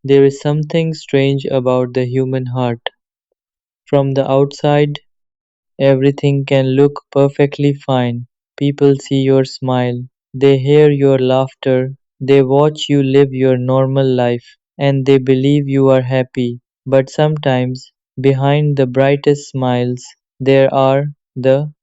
There is something strange about the human heart. From the outside, everything can look perfectly fine. People see your smile, they hear your laughter, they watch you live your normal life, and they believe you are happy. But sometimes, behind the brightest smiles, there are the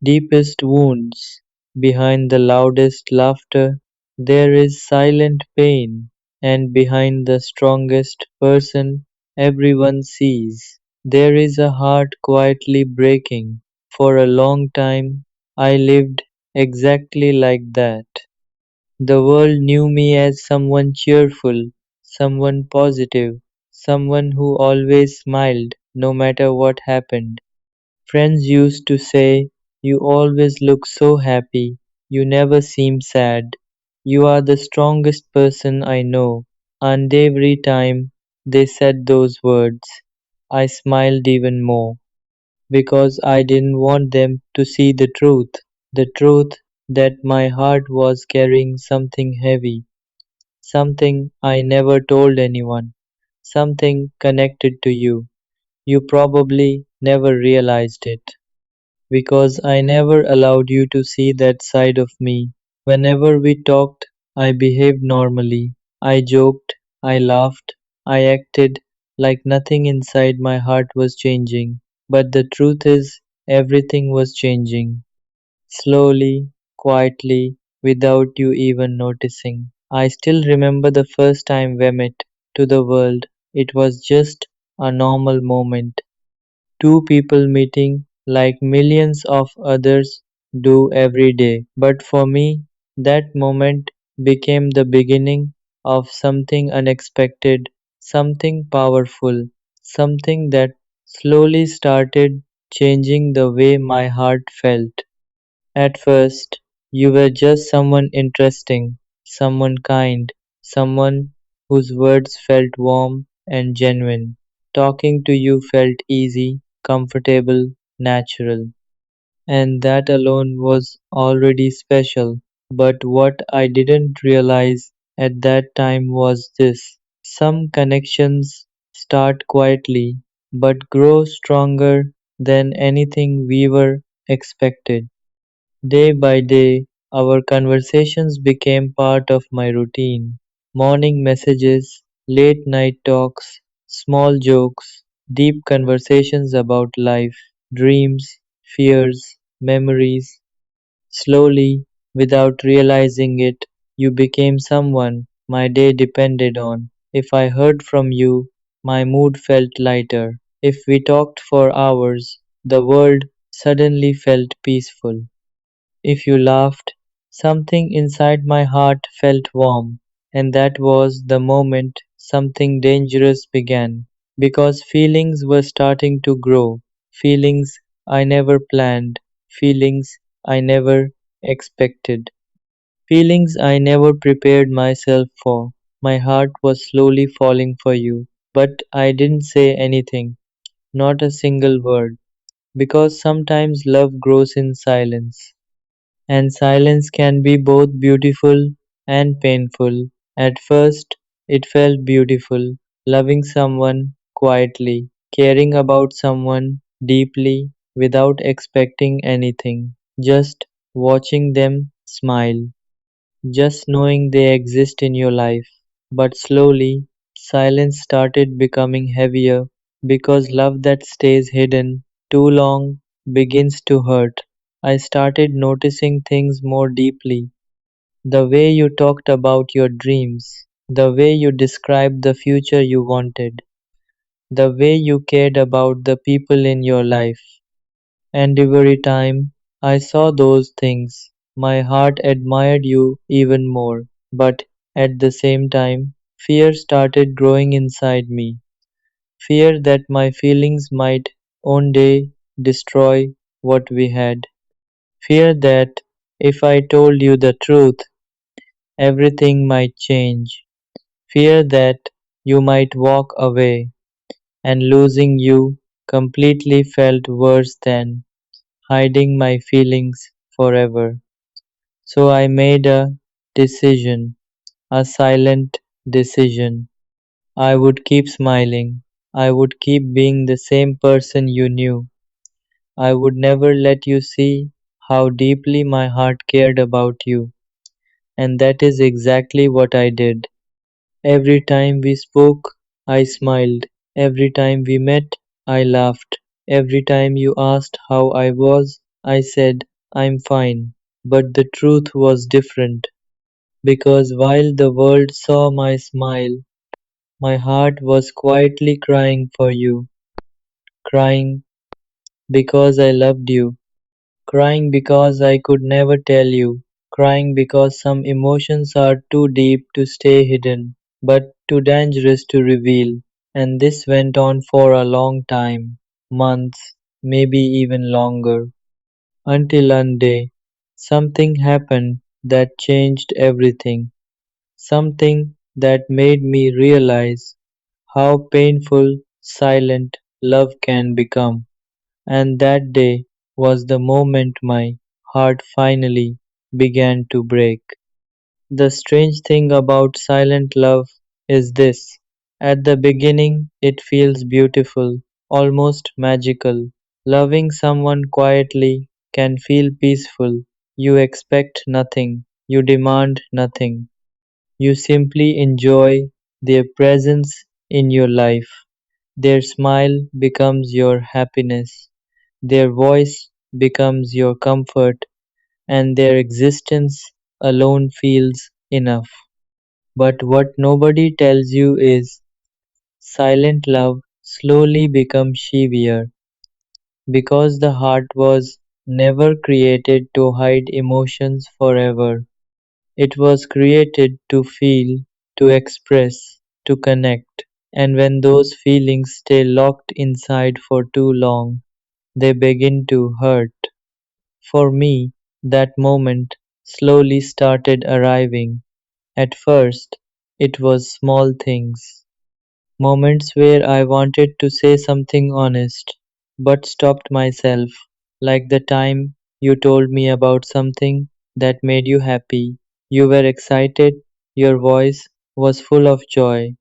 deepest wounds. Behind the loudest laughter, there is silent pain, and behind the strongest person everyone sees, there is a heart quietly breaking. For a long time, I lived exactly like that. The world knew me as someone cheerful, someone positive, someone who always smiled no matter what happened. Friends used to say, "You always look so happy, you never seem sad. You are the strongest person I know." And every time they said those words, I smiled even more because I didn't want them to see the truth that my heart was carrying something heavy, something I never told anyone, something connected to you. You probably never realized it. Because I never allowed you to see that side of me. Whenever we talked, I behaved normally. I joked, I laughed, I acted like nothing inside my heart was changing. But the truth is, everything was changing. Slowly, quietly, without you even noticing. I still remember the first time we met to the world. It was just a normal moment. Two people meeting like millions of others do every day. But for me, that moment became the beginning of something unexpected, something powerful, something that slowly started changing the way my heart felt. At first, you were just someone interesting, someone kind, someone whose words felt warm and genuine. Talking to you felt easy, comfortable, natural. And that alone was already special. But what I didn't realize at that time was this: some connections start quietly but grow stronger than anything we were expected. Day by day, our conversations became part of my routine. Morning messages, late night talks, small jokes, deep conversations about life, dreams, fears, memories. Slowly, without realizing it, you became someone my day depended on. If I heard from you, my mood felt lighter. If we talked for hours, the world suddenly felt peaceful. If you laughed, something inside my heart felt warm, and that was the moment something dangerous began. Because feelings were starting to grow, feelings I never planned, feelings I never expected, feelings I never prepared myself for. My heart was slowly falling for you, but I didn't say anything, not a single word, because sometimes love grows in silence. And silence can be both beautiful and painful. At first, it felt beautiful, loving someone quietly, caring about someone deeply without expecting anything, just watching them smile, just knowing they exist in your life. But slowly, silence started becoming heavier because love that stays hidden too long begins to hurt. I started noticing things more deeply. The way you talked about your dreams, the way you described the future you wanted, the way you cared about the people in your life. And every time I saw those things, my heart admired you even more. But at the same time, fear started growing inside me. Fear that my feelings might one day destroy what we had. Fear that if I told you the truth, everything might change. Fear that you might walk away, and losing you completely felt worse than hiding my feelings forever. So I made a decision, a silent decision. I would keep smiling. I would keep being the same person you knew. I would never let you see how deeply my heart cared about you. And that is exactly what I did. Every time we spoke, I smiled. Every time we met, I laughed. Every time you asked how I was, I said, I'm fine. But the truth was different, because while the world saw my smile, my heart was quietly crying for you, crying because I loved you, crying because I could never tell you, crying because some emotions are too deep to stay hidden, but too dangerous to reveal. And this went on for a long time, months, maybe even longer, until one day something happened that changed everything, something that made me realize how painful silent love can become. And that day was the moment my heart finally began to break. The strange thing about silent love is this: at the beginning, it feels beautiful, almost magical. Loving someone quietly can feel peaceful. You expect nothing, you demand nothing, you simply enjoy their presence in your life. Their smile becomes your happiness, their voice becomes your comfort, and their existence alone feels enough. But what nobody tells you is silent love slowly becomes heavier because the heart was never created to hide emotions forever. It was created to feel, to express, to connect. And when those feelings stay locked inside for too long, they begin to hurt. For me, that moment slowly started arriving. At first, it was small things. Moments where I wanted to say something honest, but stopped myself, like the time you told me about something that made you happy. You were excited, your voice was full of joy,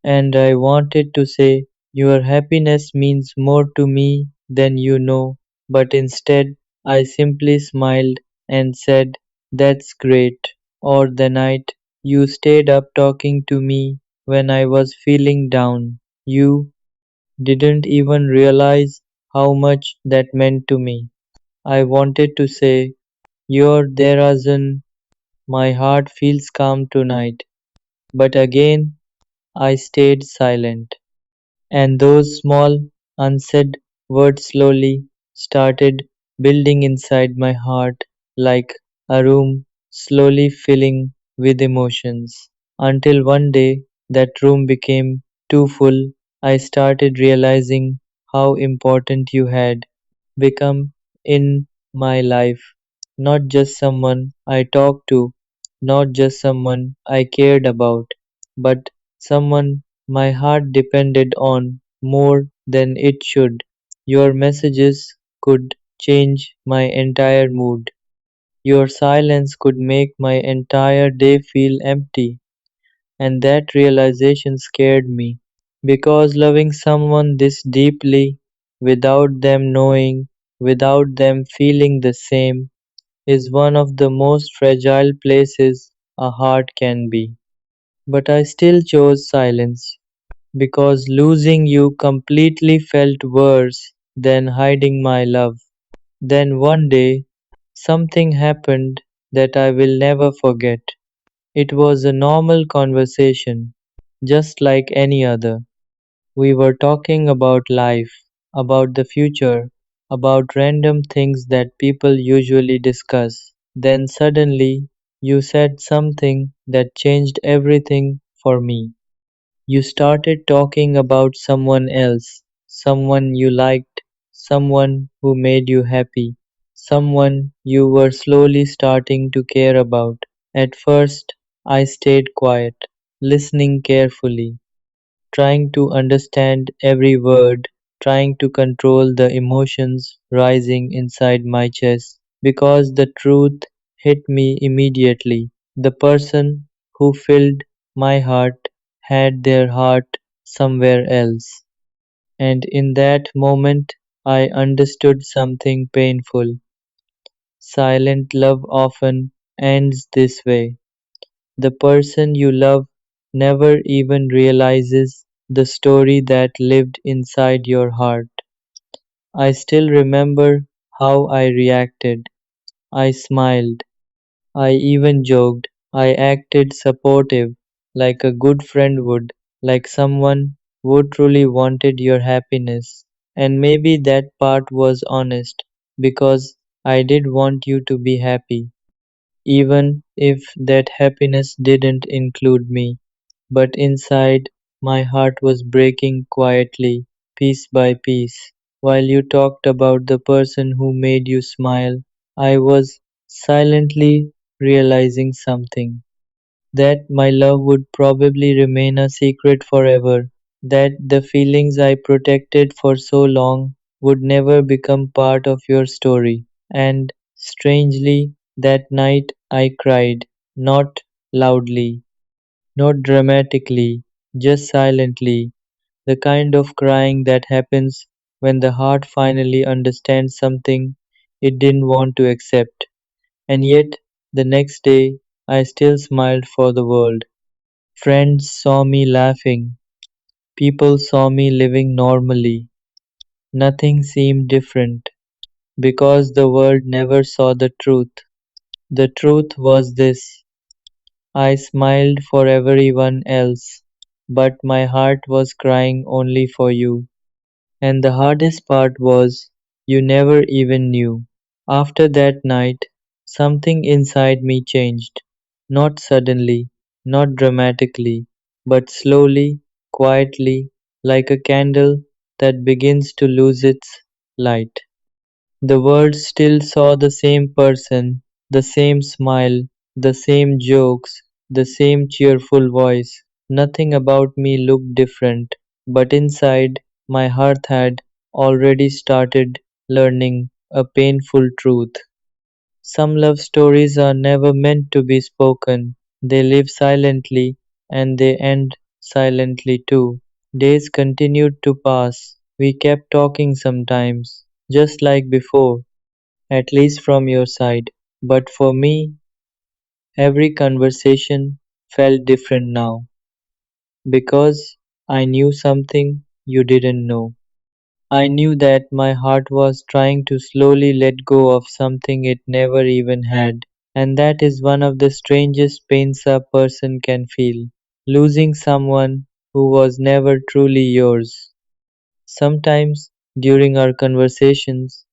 and I wanted to say, your happiness means more to me than you know, but instead I simply smiled and said, that's great. Or the night you stayed up talking to me when I was feeling down. You didn't even realize how much that meant to me. I wanted to say, you're there as in my heart feels calm tonight. But again, I stayed silent. And those small, unsaid words slowly started building inside my heart like a room slowly filling with emotions. Until one day that room became too full, I started realizing how important you had become in my life. Not just someone I talked to, not just someone I cared about, but someone my heart depended on more than it should. Your messages could change my entire mood. Your silence could make my entire day feel empty. And that realization scared me. Because loving someone this deeply, without them knowing, without them feeling the same, is one of the most fragile places a heart can be. But I still chose silence because losing you completely felt worse than hiding my love. Then one day, something happened that I will never forget. It was a normal conversation, just like any other. We were talking about life, about the future, about random things that people usually discuss. Then suddenly, you said something that changed everything for me. You started talking about someone else, someone you liked, someone who made you happy, someone you were slowly starting to care about. At first, I stayed quiet, listening carefully, trying to understand every word, trying to control the emotions rising inside my chest, because the truth hit me immediately. The person who filled my heart had their heart somewhere else. And in that moment, I understood something painful. Silent love often ends this way. The person you love never even realizes the story that lived inside your heart. I still remember how I reacted. I smiled. I even joked. I acted supportive, like a good friend would, like someone who truly wanted your happiness. And maybe that part was honest, because I did want you to be happy, even if that happiness didn't include me. But inside, my heart was breaking quietly, piece by piece. While you talked about the person who made you smile, I was silently realizing something. That my love would probably remain a secret forever. That the feelings I protected for so long would never become part of your story. And strangely, that night I cried, not loudly, not dramatically, just silently, the kind of crying that happens when the heart finally understands something it didn't want to accept. And yet, the next day, I still smiled for the world. Friends saw me laughing, people saw me living normally. Nothing seemed different because the world never saw the truth. The truth was this: I smiled for everyone else, but my heart was crying only for you. And the hardest part was, you never even knew. After that night, something inside me changed. Not suddenly, not dramatically, but slowly, quietly, like a candle that begins to lose its light. The world still saw the same person, the same smile, the same jokes, the same cheerful voice. Nothing about me looked different, but inside, my heart had already started learning a painful truth. Some love stories are never meant to be spoken. They live silently and they end silently too. Days continued to pass. We kept talking sometimes, just like before, at least from your side. But for me, every conversation felt different now because I knew something you didn't know. I knew that my heart was trying to slowly let go of something it never even had. And that is one of the strangest pains a person can feel, losing someone who was never truly yours. Sometimes during our conversations,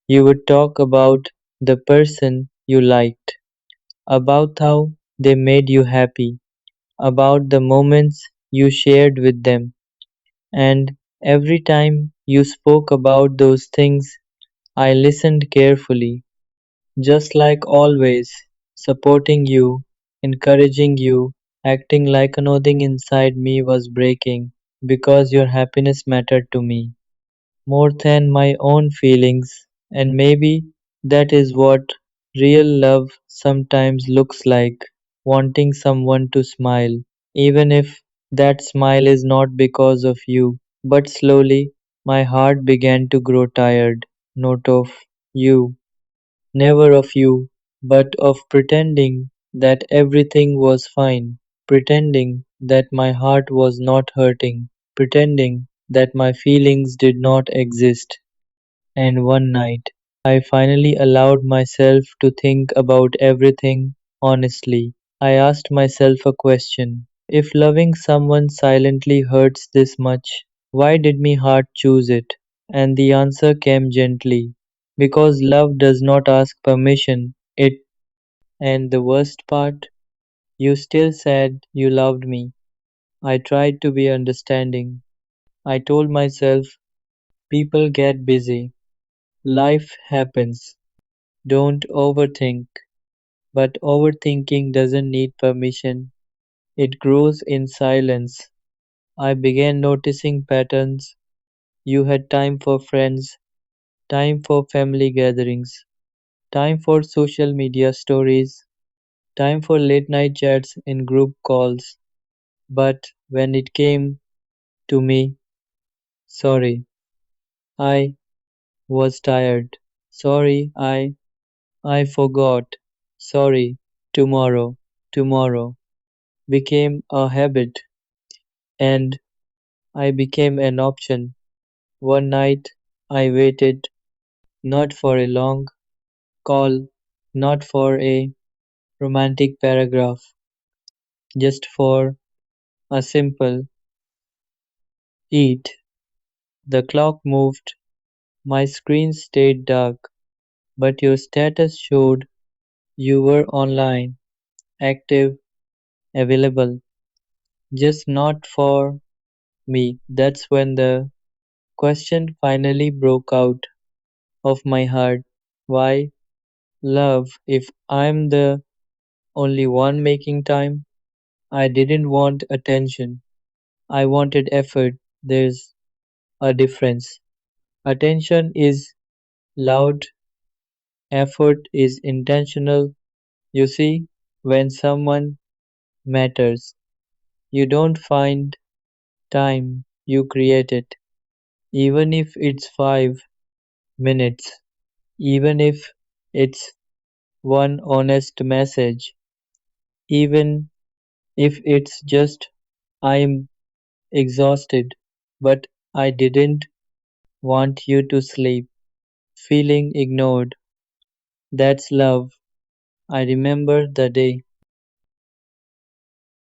you would talk about the person you liked, about how they made you happy, about the moments you shared with them. And every time you spoke about those things, I listened carefully, just like always, supporting you, encouraging you, acting like nothing inside me was breaking because your happiness mattered to me more than my own feelings. And maybe that is what real love sometimes looks like: wanting someone to smile, even if that smile is not because of you. But slowly, my heart began to grow tired, not of you, never of you, but of pretending that everything was fine, pretending that my heart was not hurting, pretending that my feelings did not exist. And one night, I finally allowed myself to think about everything honestly. I asked myself a question: if loving someone silently hurts this much, why did my heart choose it? And the answer came gently: because love does not ask permission. It And the worst part, you still said you loved me. I tried to be understanding. I told myself people get busy, life happens, don't overthink. But overthinking doesn't need permission, it grows in silence. I began noticing patterns. You had time for friends, time for family gatherings, time for social media stories, time for late night chats in group calls. But when it came to me. Sorry, I was tired. Sorry, I forgot. Sorry, tomorrow, tomorrow became a habit and I became an option. One night I waited not for a long call, not for a romantic paragraph, just for a simple eat. The clock moved, my screen stayed dark, but your status showed you were online, active, available, just not for me. That's when the question finally broke out of my heart. Why love if I'm the only one making time? I didn't want attention. I wanted effort. There's a difference. Attention is loud, effort is intentional. You see, when someone matters, you don't find time, you create it. Even if it's 5 minutes, even if it's one honest message, even if it's just I'm exhausted, but I didn't want you to sleep, feeling ignored. That's love. I remember the day.